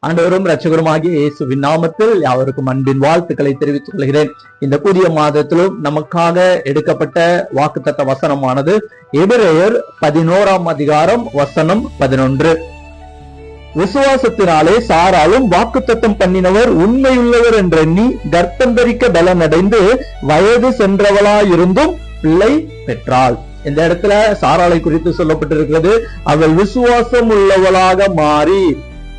ஆண்டவரும் இரட்சகருமாகிய இயேசுவின் நாமத்தில் யாவருக்கும் அன்பின் வாழ்த்துக்களை தெரிவித்துக் கொள்கிறேன். இந்த புதிய மாதத்திலும் நமக்காக எடுக்கப்பட்ட வாக்குத்தத்த வசனமானது எபிரேயர் 11ஆம் அதிகாரம் வசனம் 11. விசுவாசத்தினாலே சாராலும் வாக்குத்தத்தம் பண்ணினவர் உண்மையுள்ளவர் என்றெண்ணி கர்ப்பந்தரிக்க பலனடைந்து வயது சென்றவளாயிருந்தும் பிள்ளை பெற்றாள். இந்த இடத்துல சாராளை குறித்து சொல்லப்பட்டிருக்கிறது. அவள் விசுவாசம் உள்ளவளாக மாறி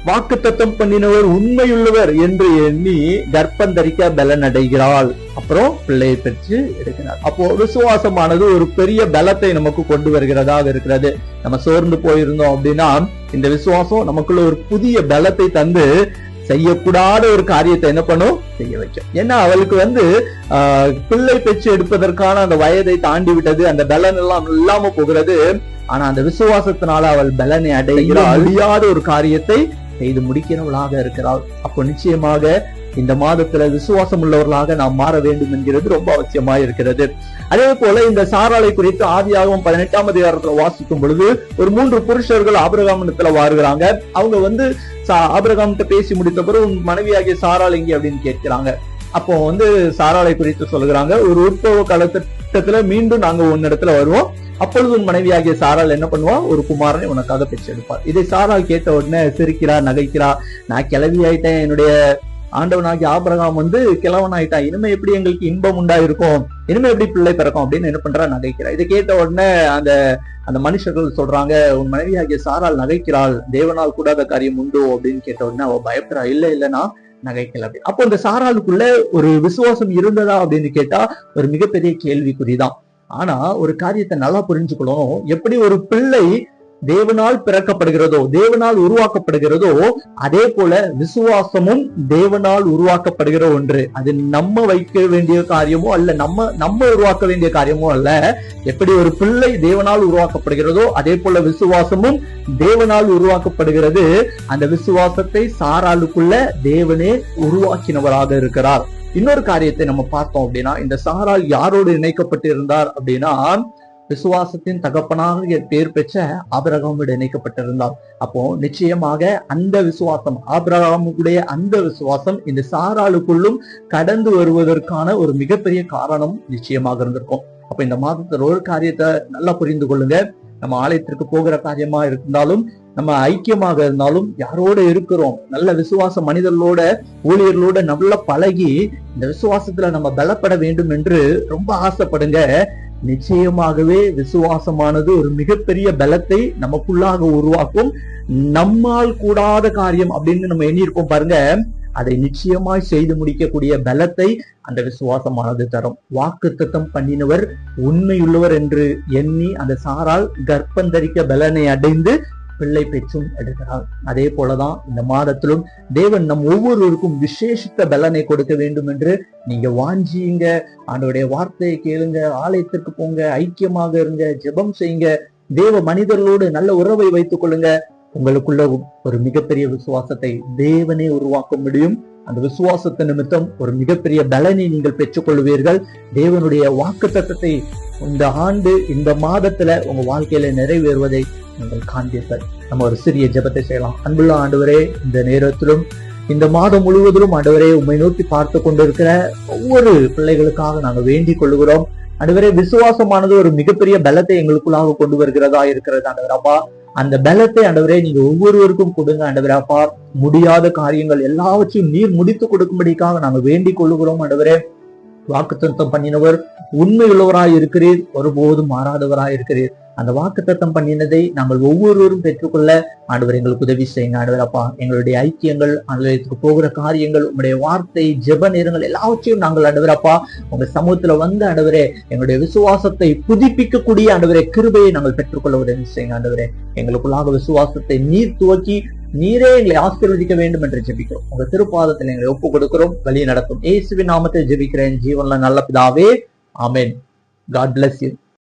வாக்குத்தத்தம் பண்ணினவர் உண்மையுள்ளவர் என்று எண்ணி கர்ப்பந்தரிக்க பலனடைகிறாள். அப்புறம் பிள்ளையை பெற்று எடுக்கிறார். அப்போ விசுவாசமானது ஒரு பெரிய பலத்தை நமக்கு கொண்டு வருகிறதாக இருக்கிறது. நம்ம சோர்ந்து போயிருந்தோம் அப்படின்னா இந்த விசுவாசம் நமக்குள்ள ஒரு புதிய பலத்தை தந்து செய்யக்கூடாத ஒரு காரியத்தை என்ன பண்ணும், செய்ய வைக்கும். ஏன்னா அவளுக்கு பிள்ளை பெற்று எடுப்பதற்கான அந்த வயதை தாண்டி விட்டது, அந்த பலன் எல்லாம் இல்லாம போகிறது. ஆனா அந்த விசுவாசத்தினால அவள் பலனை அடைகிறாள். முடியாத ஒரு காரியத்தை செய்து முடிக்கிறவளாக இருக்கிறாள். அப்போ நிச்சயமாக இந்த மாதத்துல விசுவாசம் உள்ளவர்களாக நாம் மாற வேண்டும் என்கிறது ரொம்ப அவசியமா இருக்கிறது. அதே போல இந்த சாராளை குறித்து ஆதியாகமம் 18ஆம் அதிகாரத்துல வாசிக்கும் பொழுது ஒரு 3 புருஷர்கள் ஆபிரகாமிடத்துல வருகிறாங்க. அவங்க ஆபிரகாம்கிட்ட பேசி முடித்த பிறகு உன் மனைவியாகிய சாராள் எங்கே அப்படின்னு கேட்கிறாங்க. அப்போ சாராளை குறித்து சொல்லுகிறாங்க, ஒரு உற்பவ காலகட்டத்துல மீண்டும் நாங்க உன்னிடத்துல வருவோம், அப்பொழுது உன் மனைவியாகிய சாராள் என்ன பண்ணுவா, ஒரு குமாரனை உனக்காக பெற்றெடுப்பார். இதை சாராள் கேட்ட உடனே சிரிக்கிறா, நகைக்கிறா. நான் கிளவி ஆயிட்டேன், என்னுடைய ஆண்டவனாகிய ஆபிரகாம் கிழவன் ஆயிட்டான், இனிமே எப்படி எங்களுக்கு இன்பம் உண்டாயிருக்கும், இனிமே எப்படி பிள்ளை பிறக்கும் அப்படின்னு என்ன பண்றா, நகைக்கிறா. இதை கேட்ட உடனே அந்த மனுஷர்கள் சொல்றாங்க, உன் மனைவியாகிய சாராள் நகைக்கிறாள், தேவனால் கூடாத காரியம் உண்டோ அப்படின்னு கேட்ட உடனே அவ பயப்படுறா, இல்லைன்னா நகைக்கல அப்படின்னு. அப்போ இந்த சாராளுக்குள்ள ஒரு விசுவாசம் இருந்ததா அப்படின்னு கேட்டா ஒரு மிகப்பெரிய கேள்விக்குறிதான். ஆனா ஒரு காரியத்தை நல்லா புரிஞ்சுக்கணும். எப்படி ஒரு பிள்ளை தேவனால் பிறக்கப்படுகிறதோ, தேவனால் உருவாக்கப்படுகிறதோ, அதே போல விசுவாசமும் தேவனால் உருவாக்கப்படுகிற ஒன்று. அது நம்ம வைக்க வேண்டிய காரியமோ அல்ல, நம்ம உருவாக்க வேண்டிய காரியமோ அல்ல. எப்படி ஒரு பிள்ளை தேவனால் உருவாக்கப்படுகிறதோ அதே போல விசுவாசமும் தேவனால் உருவாக்கப்படுகிறது. அந்த விசுவாசத்தை சாராளுக்குள்ள தேவனே உருவாக்கினவராக இருக்கிறார். இன்னொரு காரியத்தை நம்ம பார்த்தோம் அப்படின்னா, இந்த சாராள் யாரோடு இணைக்கப்பட்டு இருந்தார் அப்படின்னா விசுவாசத்தின் தகப்பனாக பேர் பெற்ற ஆபிரகாமோடு இணைக்கப்பட்டிருந்தார். அப்போ நிச்சயமாக அந்த விசுவாசம், ஆபிரகாமுடைய அந்த விசுவாசம் இந்த சாராளுக்குள்ளும் கடந்து வருவதற்கான ஒரு மிகப்பெரிய காரணம் நிச்சயமாக இருந்திருக்கும். அப்ப இந்த மாதத்துல ஒரு காரியத்தை நல்லா புரிந்து கொள்ளுங்க. நம்ம ஆலயத்திற்கு போகிற காரியமா இருந்தாலும், நம்ம ஐக்கியமாக இருந்தாலும், யாரோட இருக்கிறோம், நல்ல விசுவாச மனிதர்களோட, ஊழியர்களோட நல்ல பழகி இந்த விசுவாசத்துல நம்ம பலப்பட வேண்டும் என்று ரொம்ப ஆசைப்படுங்க. நிச்சயமாகவே விசுவாசமானது ஒரு மிகப்பெரிய பலத்தை நமக்குள்ளாக உருவாக்கும். நம்மால் கூடாத காரியம் அப்படின்னு நம்ம எண்ணியிருப்போம் பாருங்க, அதை நிச்சயமாய் செய்து முடிக்கக்கூடிய பலத்தை அந்த விசுவாசமானது தரும். வாக்குத்தத்தம் பண்ணினவர் உண்மையுள்ளவர் என்று எண்ணி அந்த சாராள் கர்ப்பந்தரிக்க பலனை அடைந்து பிள்ளை பெற்றும் எடுக்கிறார். அதே போலதான் இந்த மாதத்திலும் தேவன் நம் ஒவ்வொருவருக்கும் விசேஷித்த பலனை கொடுக்க வேண்டும் என்று நீங்க வாஞ்சியுங்க. ஆண்டவருடைய வார்த்தையை கேளுங்க, ஆலயத்திற்கு போங்க, ஐக்கியமாக இருங்க, ஜெபம் செய்யுங்க, தேவ மனிதர்களோடு நல்ல உறவை வைத்துக் கொள்ளுங்க. உங்களுக்குள்ள ஒரு மிகப்பெரிய விசுவாசத்தை தேவனே உருவாக்க முடியும். அந்த விசுவாசத்தை நிமித்தம் ஒரு மிகப்பெரிய பலனை நீங்கள் பெற்றுக் கொள்வீர்கள். தேவனுடைய வாக்குத்தத்தத்தை இந்த ஆண்டு, இந்த மாதத்துல உங்க வாழ்க்கையில நிறைவேறுவதை நீங்கள் காண்பீர்கள். நம்ம ஒரு சிறிய ஜெபத்தை செய்யலாம். அன்புள்ள ஆண்டவரே, இந்த நேரத்திலும் இந்த மாதம் முழுவதிலும் ஆண்டவரே உம்மை நோக்கி பார்த்து கொண்டிருக்கிற ஒவ்வொரு பிள்ளைகளுக்காக நாங்கள் வேண்டிக் கொள்கிறோம். ஆண்டவரே, விசுவாசமானது ஒரு மிகப்பெரிய பலத்தை எங்களுக்குள்ளாக கொண்டு வருகிறதா இருக்கிறது ஆண்டவர் அப்பா. அந்த பலத்தை ஆண்டவரே நீங்க ஒவ்வொருவருக்கும் கொடுங்க ஆண்டவரே அப்பா. முடியாத காரியங்கள் எல்லாவற்றையும் நீர் முடித்து கொடுக்கும்படிக்காக நாங்கள் வேண்டிக் கொள்ளுகிறோம் ஆண்டவரே. வாக்குத்தத்தம் பண்ணினவர் உண்மையுள்ளவராய் இருக்கிறீர், ஒருபோதும் மாறாதவராய் இருக்கிறீர். அந்த வாக்குத்தத்தம் பண்ணினதை நாங்கள் ஒவ்வொருவரும் பெற்றுக்கொள்ள ஆண்டவர் எங்களுக்கு உதவி செய்யுங்க ஆண்டவர் அப்பா. எங்களுடைய ஐக்கியங்கள், ஆலயத்துக்கு போகிற காரியங்கள், உங்களுடைய வார்த்தை, ஜெப நேரங்கள் எல்லாவற்றையும் நாங்கள் ஆண்டவர் அப்பா உங்க சமூகத்துல ஆண்டவரே எங்களுடைய விசுவாசத்தை புதுப்பிக்கக்கூடிய ஆண்டவரே கிருபையை நாங்கள் பெற்றுக்கொள்ள உதவி செய்யுங்க ஆண்டவரே. எங்களுக்குள்ளாக விசுவாசத்தை நீர் துவக்கி நீரே எங்களை ஆசீர்வதிக்க வேண்டும் என்று ஜெபிக்கிறோம். உங்க திருப்பாதத்தில் எங்களை ஒப்புக் கொடுக்கிறோம். வழி நடத்தும் இயேசுவின் நாமத்தை ஜெபிக்கிறேன் ஜீவன்ல நல்ல பிதாவே, ஆமென். God bless you.